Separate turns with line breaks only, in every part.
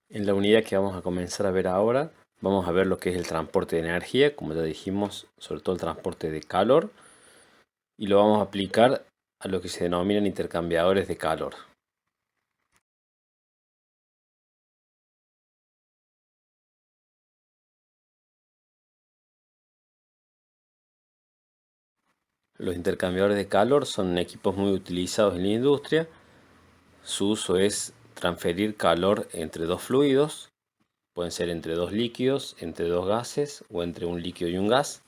En la unidad que vamos a comenzar a ver ahora, vamos a ver lo que es el transporte de energía, como ya dijimos, sobre todo el transporte de calor, y lo vamos a aplicar a lo que se denominan intercambiadores de calor. Los intercambiadores de calor son equipos muy utilizados en la industria. Su uso es transferir calor entre dos fluidos, pueden ser entre dos líquidos, entre dos gases o entre un líquido y un gas.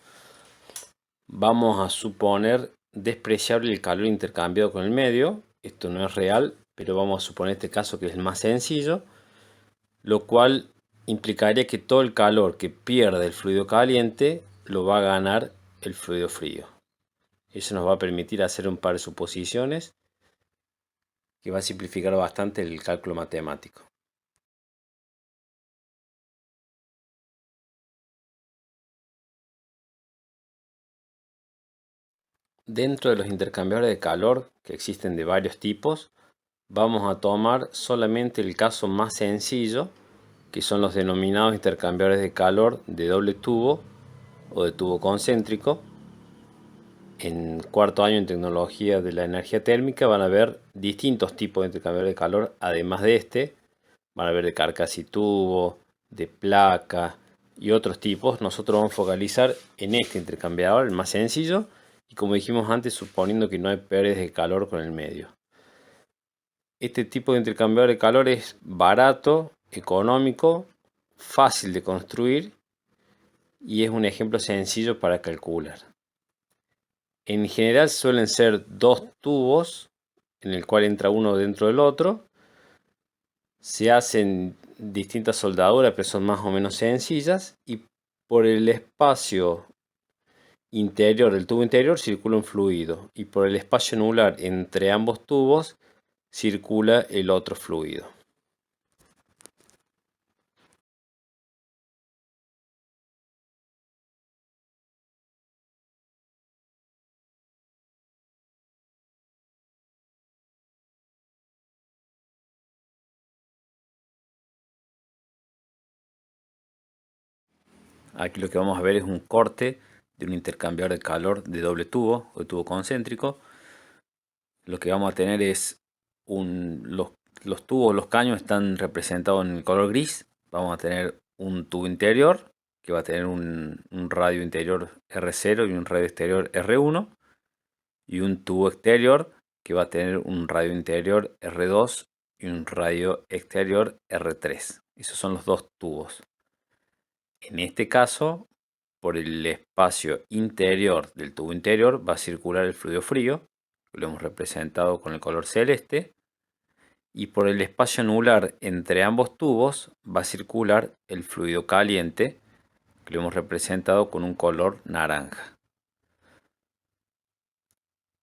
Vamos a suponer despreciable el calor intercambiado con el medio. Esto no es real, pero vamos a suponer este caso que es el más sencillo, lo cual implicaría que todo el calor que pierde el fluido caliente lo va a ganar el fluido frío. Eso nos va a permitir hacer un par de suposiciones que va a simplificar bastante el cálculo matemático. Dentro de los intercambiadores de calor, que existen de varios tipos, vamos a tomar solamente el caso más sencillo, que son los denominados intercambiadores de calor de doble tubo o de tubo concéntrico. En cuarto año en tecnología de la energía térmica van a ver distintos tipos de intercambiadores de calor, además de este, van a ver de carcasa y tubo, de placa y otros tipos. Nosotros vamos a focalizar en este intercambiador, el más sencillo, y como dijimos antes, suponiendo que no hay pérdidas de calor con el medio. Este tipo de intercambiador de calor es barato, económico, fácil de construir y es un ejemplo sencillo para calcular. En general suelen ser dos tubos en el cual entra uno dentro del otro. Se hacen distintas soldaduras, pero son más o menos sencillas, y por el espacio interior del tubo interior circula un fluido y por el espacio anular entre ambos tubos circula el otro fluido. Aquí lo que vamos a ver es un corte de un intercambiador de calor de doble tubo o de tubo concéntrico. Lo que vamos a tener es los tubos, los caños están representados en el color gris. Vamos a tener un tubo interior que va a tener un radio interior R0 y un radio exterior R1 y un tubo exterior que va a tener un radio interior R2 y un radio exterior R3. Esos son los dos tubos. En este caso, por el espacio interior del tubo interior va a circular el fluido frío, que lo hemos representado con el color celeste, y por el espacio anular entre ambos tubos va a circular el fluido caliente, que lo hemos representado con un color naranja.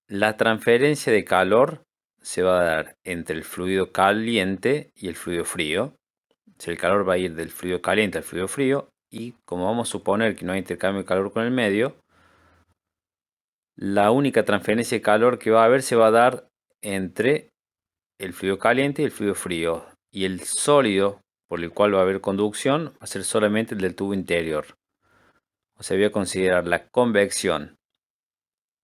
La transferencia de calor se va a dar entre el fluido caliente y el fluido frío. Si el calor va a ir del fluido caliente al fluido frío, y como vamos a suponer que no hay intercambio de calor con el medio, la única transferencia de calor que va a haber se va a dar entre el fluido caliente y el fluido frío. Y el sólido por el cual va a haber conducción va a ser solamente el del tubo interior. O sea, voy a considerar la convección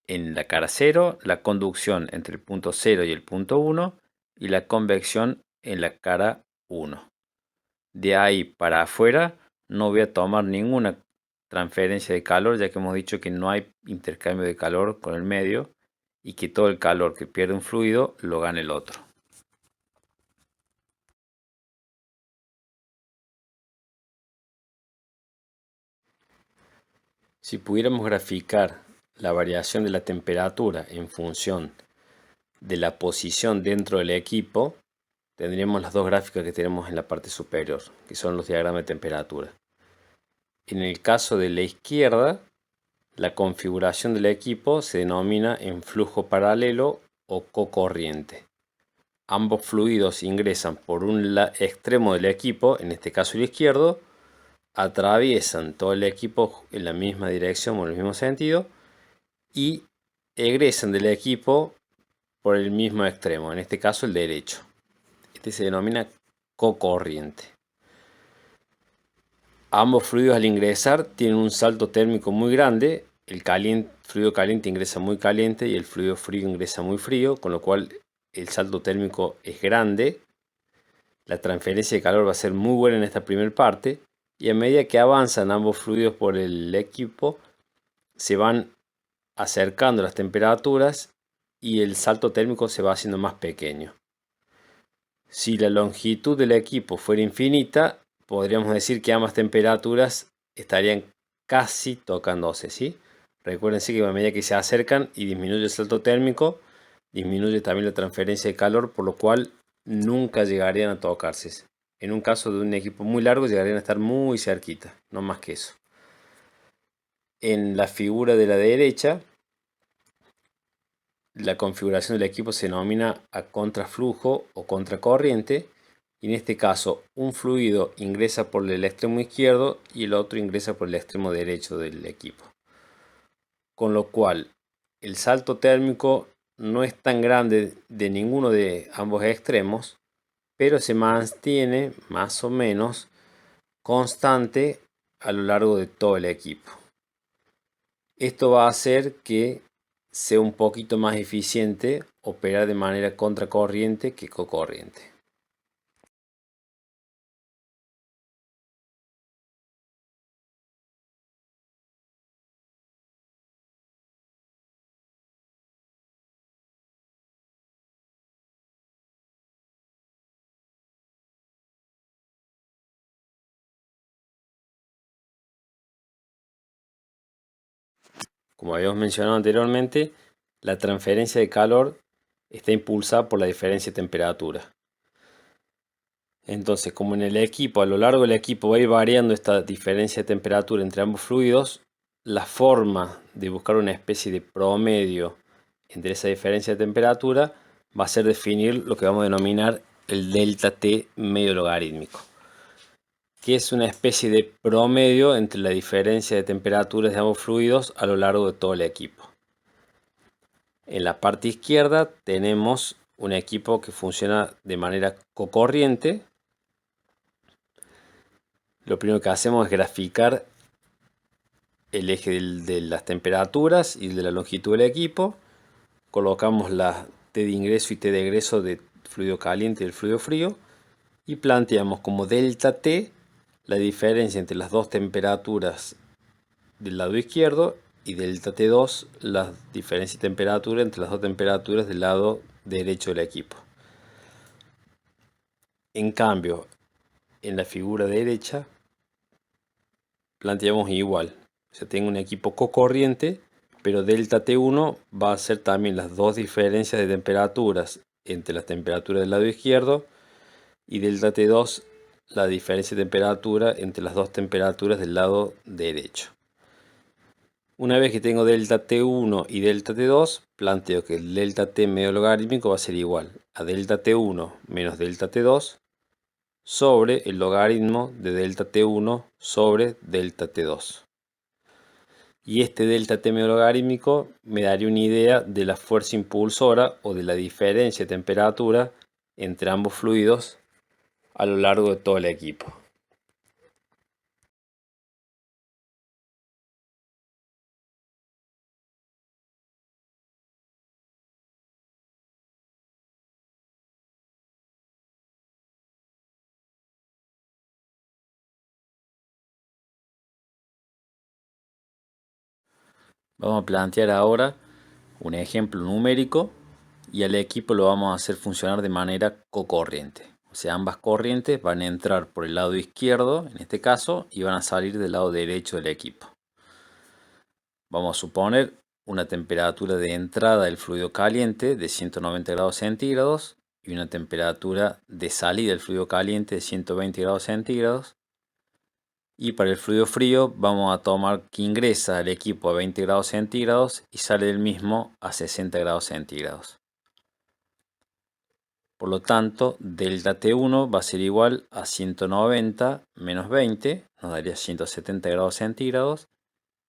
en la cara 0, la conducción entre el punto 0 y el punto 1 y la convección en la cara 1. De ahí para afuera no voy a tomar ninguna transferencia de calor, ya que hemos dicho que no hay intercambio de calor con el medio y que todo el calor que pierde un fluido lo gana el otro. Si pudiéramos graficar la variación de la temperatura en función de la posición dentro del equipo, tendríamos las dos gráficas que tenemos en la parte superior, que son los diagramas de temperatura. En el caso de la izquierda, la configuración del equipo se denomina en flujo paralelo o cocorriente. Ambos fluidos ingresan por un extremo del equipo, en este caso el izquierdo, atraviesan todo el equipo en la misma dirección o en el mismo sentido y egresan del equipo por el mismo extremo, en este caso el derecho. Este se denomina cocorriente. Ambos fluidos al ingresar tienen un salto térmico muy grande. El fluido caliente ingresa muy caliente y el fluido frío ingresa muy frío, con lo cual el salto térmico es grande. La transferencia de calor va a ser muy buena en esta primera parte y a medida que avanzan ambos fluidos por el equipo se van acercando las temperaturas y el salto térmico se va haciendo más pequeño. Si la longitud del equipo fuera infinita, podríamos decir que ambas temperaturas estarían casi tocándose, ¿sí? Recuérdense que a medida que se acercan y disminuye el salto térmico, disminuye también la transferencia de calor, por lo cual nunca llegarían a tocarse. En un caso de un equipo muy largo llegarían a estar muy cerquita, no más que eso. En la figura de la derecha, la configuración del equipo se denomina a contraflujo o contracorriente. Y en este caso, un fluido ingresa por el extremo izquierdo y el otro ingresa por el extremo derecho del equipo. Con lo cual, el salto térmico no es tan grande de ninguno de ambos extremos, pero se mantiene más o menos constante a lo largo de todo el equipo. Esto va a hacer que sea un poquito más eficiente operar de manera contracorriente que cocorriente. Como habíamos mencionado anteriormente, la transferencia de calor está impulsada por la diferencia de temperatura. Entonces, como en el equipo, a lo largo del equipo va a ir variando esta diferencia de temperatura entre ambos fluidos, la forma de buscar una especie de promedio entre esa diferencia de temperatura va a ser definir lo que vamos a denominar el delta T medio logarítmico, que es una especie de promedio entre la diferencia de temperaturas de ambos fluidos a lo largo de todo el equipo. En la parte izquierda tenemos un equipo que funciona de manera cocorriente. Lo primero que hacemos es graficar el eje de las temperaturas y de la longitud del equipo. Colocamos la T de ingreso y T de egreso del fluido caliente y del fluido frío y planteamos como delta T la diferencia entre las dos temperaturas del lado izquierdo y delta T2 la diferencia de temperatura entre las dos temperaturas del lado derecho del equipo. En cambio, en la figura derecha planteamos igual. O sea, tengo un equipo cocorriente, pero delta T1 va a ser también las dos diferencias de temperaturas entre las temperaturas del lado izquierdo y delta T2 la diferencia de temperatura entre las dos temperaturas del lado derecho. Una vez que tengo delta T1 y delta T2, planteo que el delta T medio logarítmico va a ser igual a delta T1 menos delta T2 sobre el logaritmo de delta T1 sobre delta T2. Y este delta T medio logarítmico me daría una idea de la fuerza impulsora o de la diferencia de temperatura entre ambos fluidos a lo largo de todo el equipo. Vamos a plantear ahora un ejemplo numérico y al equipo lo vamos a hacer funcionar de manera cocorriente. O sea, ambas corrientes van a entrar por el lado izquierdo, en este caso, y van a salir del lado derecho del equipo. Vamos a suponer una temperatura de entrada del fluido caliente de 190 grados centígrados y una temperatura de salida del fluido caliente de 120 grados centígrados. Y para el fluido frío vamos a tomar que ingresa al equipo a 20 grados centígrados y sale del mismo a 60 grados centígrados. Por lo tanto, delta T1 va a ser igual a 190 menos 20, nos daría 170 grados centígrados.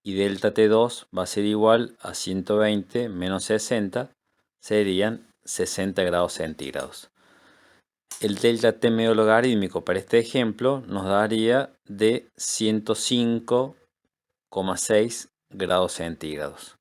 Y delta T2 va a ser igual a 120 menos 60, serían 60 grados centígrados. el delta T medio logarítmico para este ejemplo nos daría de 105,6 grados centígrados.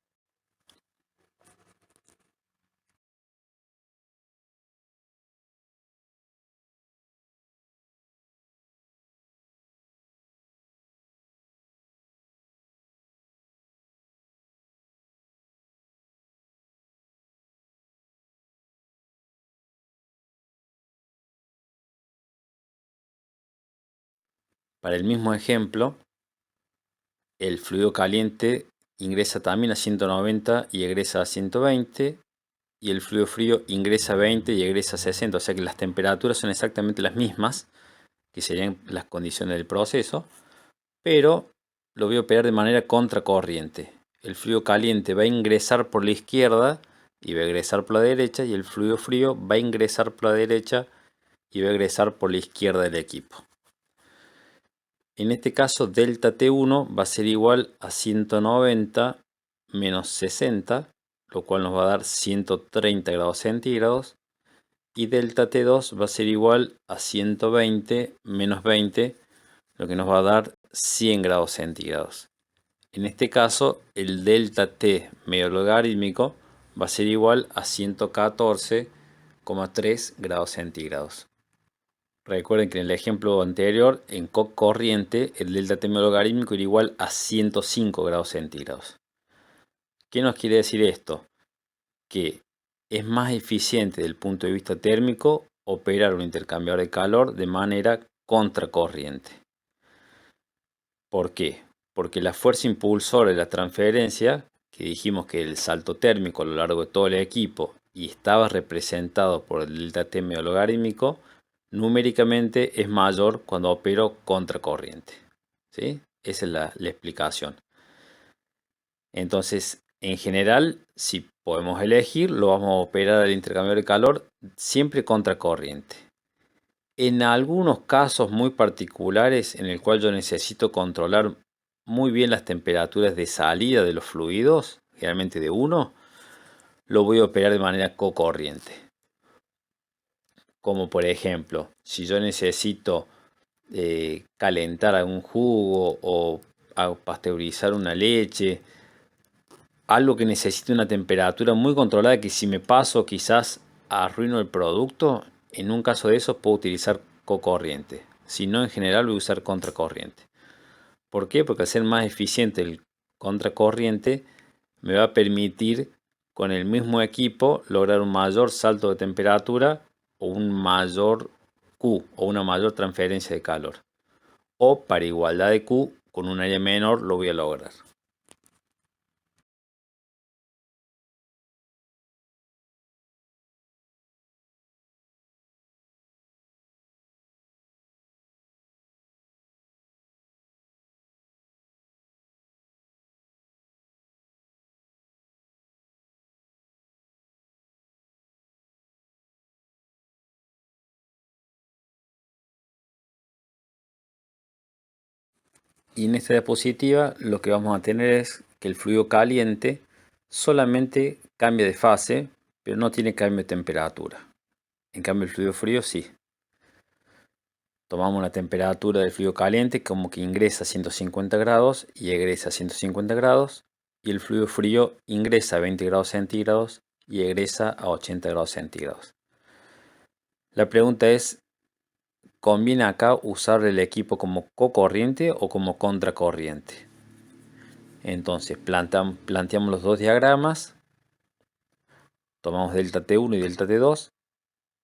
Para el mismo ejemplo, el fluido caliente ingresa también a 190 y egresa a 120, y el fluido frío ingresa a 20 y egresa a 60, o sea que las temperaturas son exactamente las mismas, que serían las condiciones del proceso, pero lo voy a operar de manera contracorriente. El fluido caliente va a ingresar por la izquierda y va a egresar por la derecha, y el fluido frío va a ingresar por la derecha y va a egresar por la izquierda del equipo. En este caso, delta T1 va a ser igual a 190 menos 60, lo cual nos va a dar 130 grados centígrados. Y delta T2 va a ser igual a 120 menos 20, lo que nos va a dar 100 grados centígrados. En este caso, el delta T medio logarítmico va a ser igual a 114,3 grados centígrados. Recuerden que en el ejemplo anterior, en corriente, el delta T medio logarítmico era igual a 105 grados centígrados. ¿Qué nos quiere decir esto? Que es más eficiente desde el punto de vista térmico operar un intercambiador de calor de manera contracorriente. ¿Por qué? Porque la fuerza impulsora de la transferencia, que dijimos que el salto térmico a lo largo de todo el equipo y estaba representado por el delta T medio logarítmico, numéricamente es mayor cuando opero contracorriente. ¿Sí? Esa es la explicación. Entonces, en general, si podemos elegir, lo vamos a operar al intercambiador de calor siempre contracorriente. En algunos casos muy particulares en el cual yo necesito controlar muy bien las temperaturas de salida de los fluidos, generalmente de 1, lo voy a operar de manera cocorriente. Como por ejemplo, si yo necesito calentar algún jugo o pasteurizar una leche, algo que necesite una temperatura muy controlada, que si me paso quizás arruino el producto, en un caso de eso puedo utilizar cocorriente. Si no, en general voy a usar contracorriente. ¿Por qué? Porque al ser más eficiente el contracorriente me va a permitir con el mismo equipo lograr un mayor salto de temperatura o un mayor Q o una mayor transferencia de calor. O para igualdad de Q, con un área menor lo voy a lograr. Y en esta diapositiva lo que vamos a tener es que el fluido caliente solamente cambia de fase, pero no tiene cambio de temperatura. En cambio el fluido frío sí. Tomamos la temperatura del fluido caliente como que ingresa a 150 grados y egresa a 150 grados. Y el fluido frío ingresa a 20 grados centígrados y egresa a 80 grados centígrados. La pregunta es, ¿conviene acá usar el equipo como cocorriente o como contracorriente? Entonces planteamos los dos diagramas, tomamos delta T1 y delta T2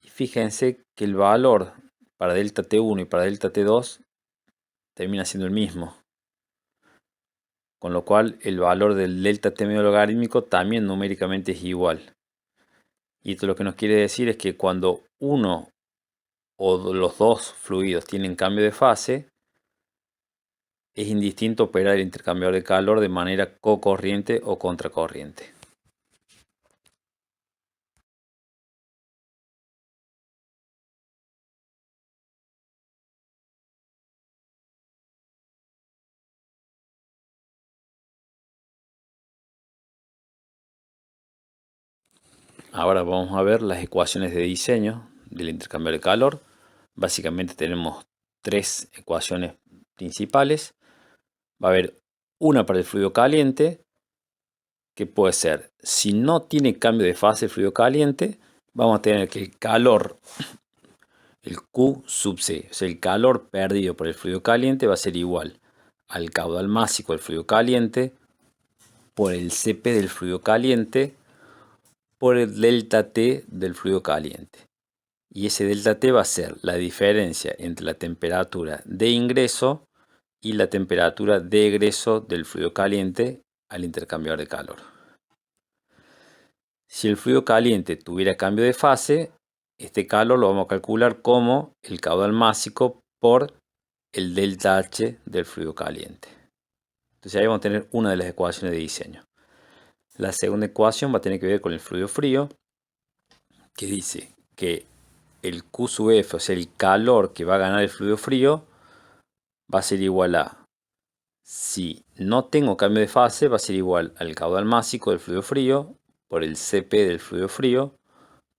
y fíjense que el valor para delta T1 y para delta T2 termina siendo el mismo, con lo cual el valor del delta T medio logarítmico también numéricamente es igual. Y esto lo que nos quiere decir es que cuando uno o los dos fluidos tienen cambio de fase, es indistinto operar el intercambiador de calor de manera cocorriente o contracorriente. Ahora vamos a ver las ecuaciones de diseño del intercambiador de calor. Básicamente tenemos tres ecuaciones principales. Va a haber una para el fluido caliente, que puede ser, si no tiene cambio de fase el fluido caliente, vamos a tener que el calor, el Q sub C, o sea, el calor perdido por el fluido caliente va a ser igual al caudal másico del fluido caliente por el Cp del fluido caliente por el delta T del fluido caliente. Y ese delta T va a ser la diferencia entre la temperatura de ingreso y la temperatura de egreso del fluido caliente al intercambiador de calor. Si el fluido caliente tuviera cambio de fase, este calor lo vamos a calcular como el caudal másico por el delta H del fluido caliente. Entonces ahí vamos a tener una de las ecuaciones de diseño. La segunda ecuación va a tener que ver con el fluido frío, que dice que el Q sub F, o sea, el calor que va a ganar el fluido frío, va a ser igual a, si no tengo cambio de fase, va a ser igual al caudal másico del fluido frío por el Cp del fluido frío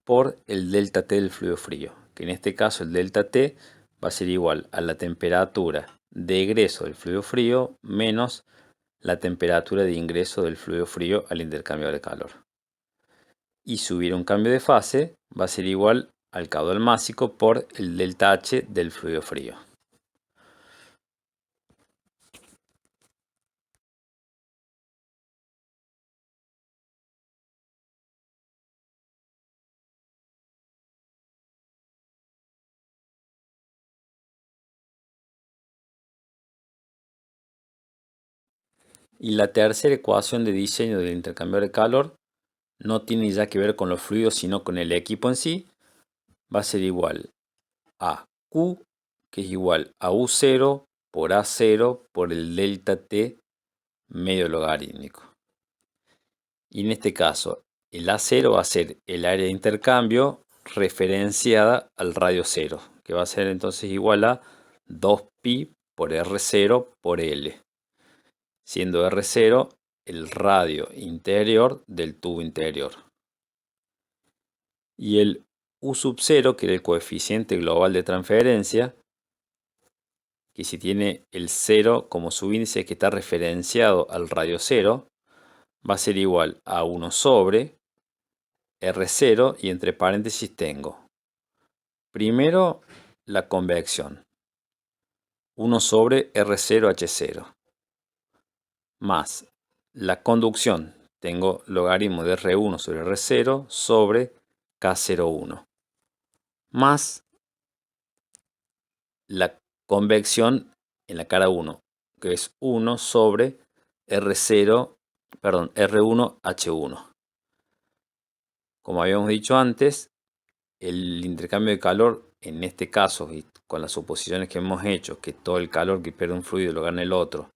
por el delta T del fluido frío, que en este caso el delta T va a ser igual a la temperatura de egreso del fluido frío menos la temperatura de ingreso del fluido frío al intercambiador de calor. Y si hubiera un cambio de fase, va a ser igual al caudal másico por el delta H del fluido frío. Y la tercera ecuación de diseño del intercambiador de calor no tiene ya que ver con los fluidos, sino con el equipo en sí. Va a ser igual a Q, que es igual a U0 por A0 por el delta T medio logarítmico. Y en este caso, el A0 va a ser el área de intercambio referenciada al radio 0, que va a ser entonces igual a 2pi por R0 por L, siendo R0 el radio interior del tubo interior. Y el U sub 0, que era el coeficiente global de transferencia, que si tiene el 0 como subíndice que está referenciado al radio 0, va a ser igual a 1 sobre R0 y entre paréntesis tengo primero la convección, 1 sobre R0 H0, más la conducción, tengo logaritmo de R1 sobre R0 sobre K01, más la convección en la cara 1, que es 1 sobre R1 H1. Como habíamos dicho antes, el intercambio de calor, en este caso, y con las suposiciones que hemos hecho, que todo el calor que pierde un fluido lo gana el otro,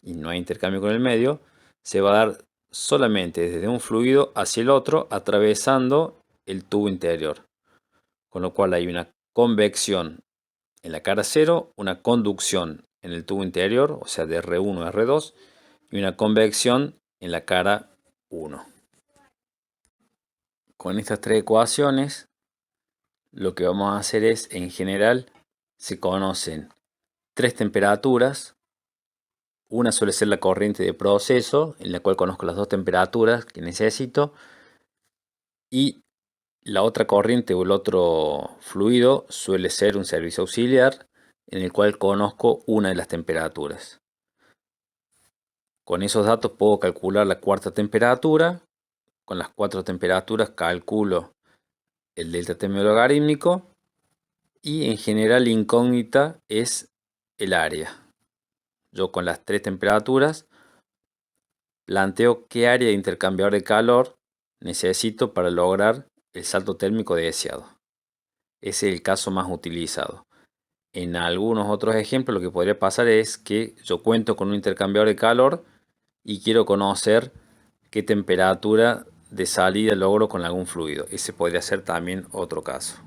y no hay intercambio con el medio, se va a dar solamente desde un fluido hacia el otro, atravesando el tubo interior. Con lo cual hay una convección en la cara 0, una conducción en el tubo interior, o sea de R1 a R2, y una convección en la cara 1. Con estas tres ecuaciones, lo que vamos a hacer es, en general, se conocen tres temperaturas. Una suele ser la corriente de proceso, en la cual conozco las dos temperaturas que necesito. Y la otra corriente o el otro fluido suele ser un servicio auxiliar, en el cual conozco una de las temperaturas. Con esos datos puedo calcular la cuarta temperatura. Con las cuatro temperaturas calculo el delta T logarítmico. Y en general la incógnita es el área. Yo con las tres temperaturas planteo qué área de intercambiador de calor necesito para lograr el salto térmico deseado. Ese es el caso más utilizado. En algunos otros ejemplos lo que podría pasar es que yo cuento con un intercambiador de calor y quiero conocer qué temperatura de salida logro con algún fluido. Ese podría ser también otro caso.